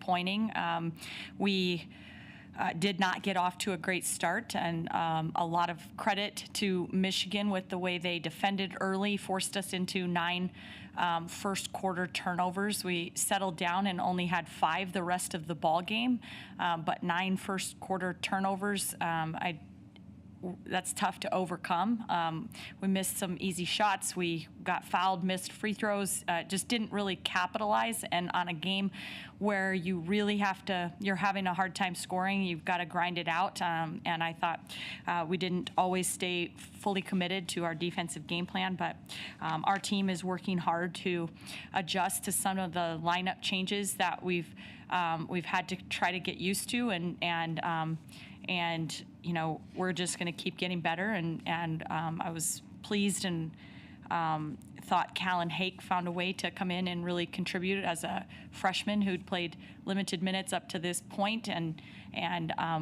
disappointing. We did not get off to a great start, and a lot of credit to Michigan with the way they defended early, forced us into 9 first quarter turnovers. We settled down and only had 5 the rest of the ball game, but 9 first quarter turnovers. That's tough to overcome. We missed some easy shots. We got fouled, missed free throws, just didn't really capitalize. And on a game where you really you're having a hard time scoring, you've got to grind it out. And I thought we didn't always stay fully committed to our defensive game plan, but our team is working hard to adjust to some of the lineup changes that we've had to try to get used to, and you know, we're just going to keep getting better. And I was pleased and thought Callan Hake found a way to come in and really contribute as a freshman who'd played limited minutes up to this point. And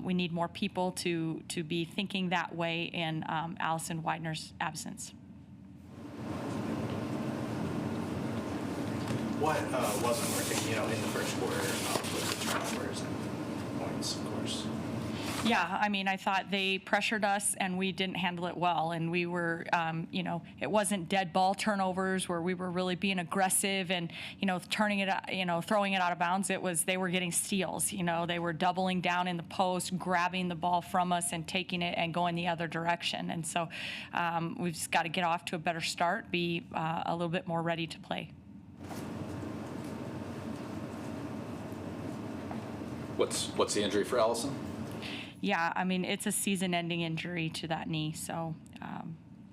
we need more people to be thinking that way in Allison Widener's absence. What wasn't working, in the first quarter with the turnovers and points, of course? Yeah, I mean, I thought they pressured us and we didn't handle it well. And we were, it wasn't dead ball turnovers where we were really being aggressive and, turning it, throwing it out of bounds. They were getting steals. They were doubling down in the post, grabbing the ball from us and taking it and going the other direction. And so we've just got to get off to a better start, be a little bit more ready to play. What's the injury for Allison? Yeah, I mean, it's a season-ending injury to that knee, so,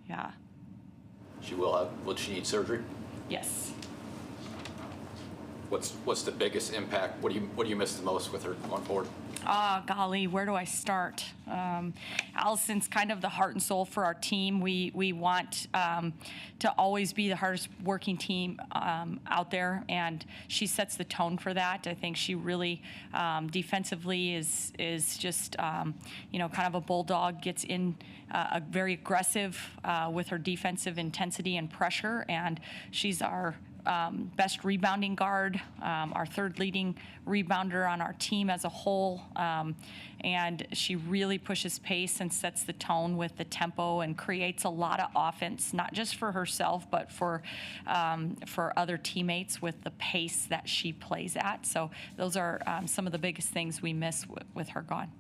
yeah. Will she need surgery? Yes. What's the biggest impact? What do you miss the most with her on board? Golly, where do I start? Allison's kind of the heart and soul for our team. We want to always be the hardest working team out there, and she sets the tone for that. I think she really defensively is just kind of a bulldog, gets in very aggressive with her defensive intensity and pressure, and she's our best rebounding guard, our third leading rebounder on our team as a whole, and she really pushes pace and sets the tone with the tempo and creates a lot of offense, not just for herself, but for other teammates with the pace that she plays at. So those are some of the biggest things we miss with her gone.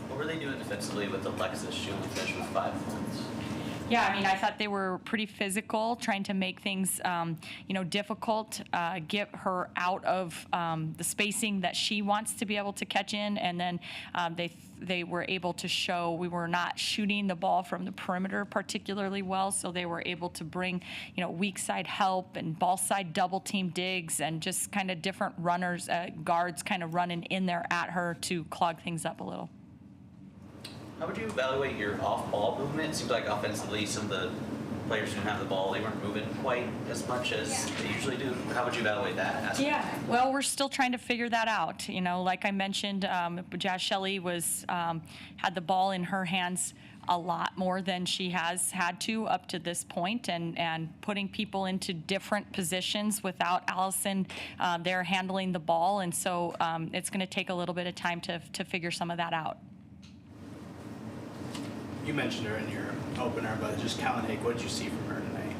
What were they doing defensively with Alexis? She only finished with 5 points. Yeah, I mean, I thought they were pretty physical, trying to make things, difficult, get her out of the spacing that she wants to be able to catch in, and then they were able to show we were not shooting the ball from the perimeter particularly well, so they were able to bring, weak side help and ball side double team digs and just kind of different runners, guards kind of running in there at her to clog things up a little. How would you evaluate your off-ball movement? It seems like offensively, some of the players who didn't have the ball, they weren't moving quite as much as they usually do. How would you evaluate that aspect? Yeah, well, we're still trying to figure that out. Like I mentioned, Jazz Shelley had the ball in her hands a lot more than she has had to up to this point, and putting people into different positions without Allison there handling the ball. And so it's going to take a little bit of time to figure some of that out. You mentioned her in your opener, but just Callan Hake, what did you see from her tonight?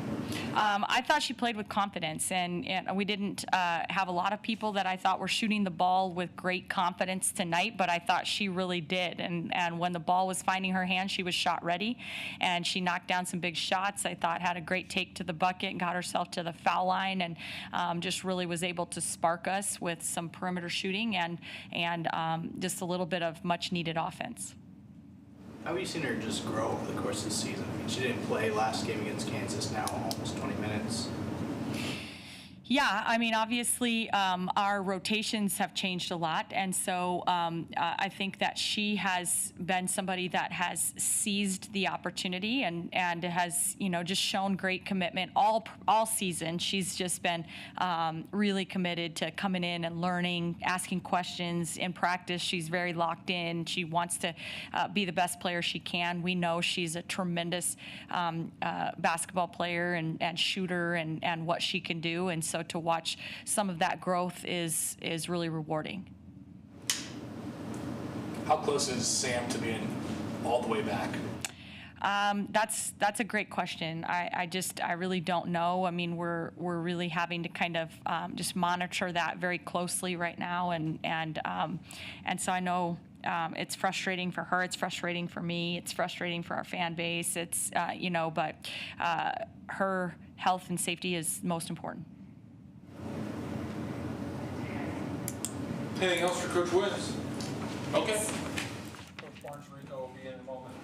I thought she played with confidence, and we didn't have a lot of people that I thought were shooting the ball with great confidence tonight, but I thought she really did. And when the ball was finding her hand, she was shot ready, and she knocked down some big shots. I thought had a great take to the bucket and got herself to the foul line, and just really was able to spark us with some perimeter shooting and just a little bit of much-needed offense. How have you seen her just grow over the course of the season? I mean, she didn't play last game against Kansas, now almost 20 minutes. Yeah, I mean, obviously, our rotations have changed a lot, and so I think that she has been somebody that has seized the opportunity and has, just shown great commitment all season. She's just been really committed to coming in and learning, asking questions. In practice, she's very locked in. She wants to be the best player she can. We know she's a tremendous basketball player and shooter and what she can do, and so to watch some of that growth is really rewarding. How close is Sam to being all the way back? That's a great question. I really don't know. I mean, we're really having to kind of just monitor that very closely right now, and so I know it's frustrating for her. It's frustrating for me. It's frustrating for our fan base. It's but her health and safety is most important. Anything else for Coach Woods? Okay. Thanks. Coach Barnes Rico will be in a moment.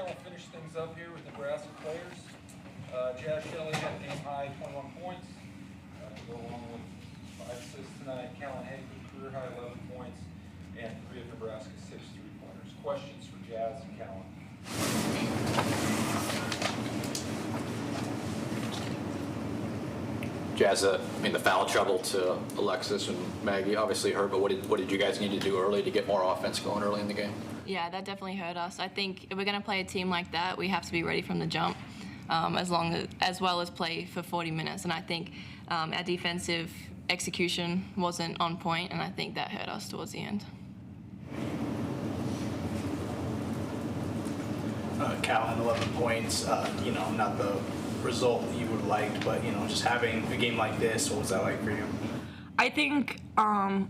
And we'll finish things up here with Nebraska players. Jazz Shelley had a game high 21 points. To go along with 5 assists tonight. Callan Hager, career high 11 points. And 3 of Nebraska's 6 3-pointers. Questions for Jazz and Callan? Jazz, I mean, the foul trouble to Alexis and Maggie obviously hurt, but what did you guys need to do early to get more offense going early in the game? Yeah, that definitely hurt us. I think if we're going to play a team like that, we have to be ready from the jump, as well as play for 40 minutes. And I think our defensive execution wasn't on point, and I think that hurt us towards the end. Callan, 11 points, not the result you would have liked, but, just having a game like this, what was that like for you? I think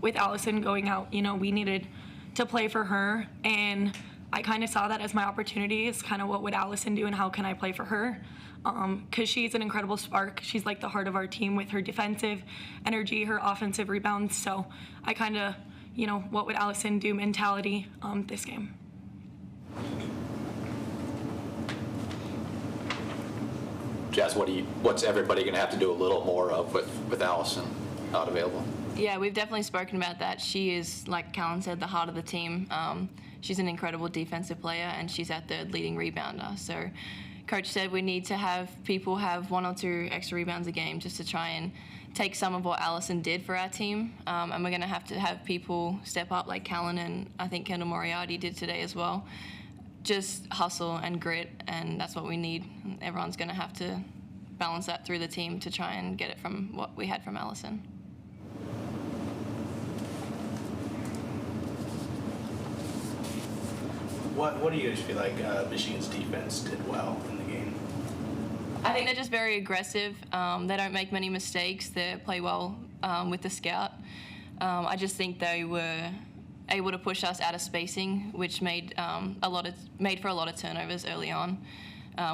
with Allison going out, we needed to play for her, and I kind of saw that as my opportunity. Is kind of what would Allison do and how can I play for her? Because she's an incredible spark. She's like the heart of our team with her defensive energy, her offensive rebounds. So I kind of, what would Allison do mentality this game. Jazz, what's everybody going to have to do a little more of with Allison not available? Yeah, we've definitely spoken about that. She is, like Callan said, the heart of the team. She's an incredible defensive player, and she's our third leading rebounder. So Coach said we need to have people have 1 or 2 extra rebounds a game just to try and take some of what Allison did for our team. And we're going to have people step up like Callan and I think Kendall Moriarty did today as well. Just hustle and grit, and that's what we need. Everyone's going to have to balance that through the team to try and get it from what we had from Allison. What do you guys feel like Michigan's defense did well in the game? I think they're just very aggressive. They don't make many mistakes. They play well with the scout. I just think they were able to push us out of spacing, which made for a lot of turnovers early on.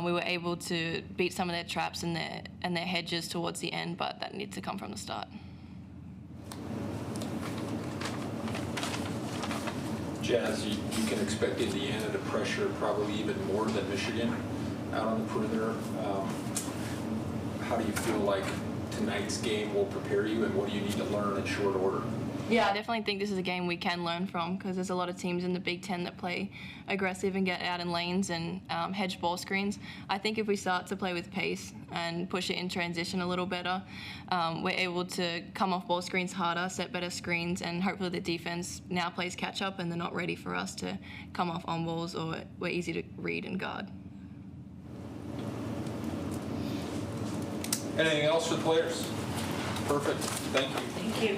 We were able to beat some of their traps and their hedges towards the end, but that needed to come from the start. Jazz, you can expect Indiana to pressure probably even more than Michigan out on the perimeter. How do you feel like tonight's game will prepare you, and what do you need to learn in short order? Yeah, I definitely think this is a game we can learn from because there's a lot of teams in the Big Ten that play aggressive and get out in lanes and hedge ball screens. I think if we start to play with pace and push it in transition a little better, we're able to come off ball screens harder, set better screens, and hopefully the defense now plays catch up and they're not ready for us to come off on balls, or we're easy to read and guard. Anything else for the players? Perfect. Thank you. Thank you.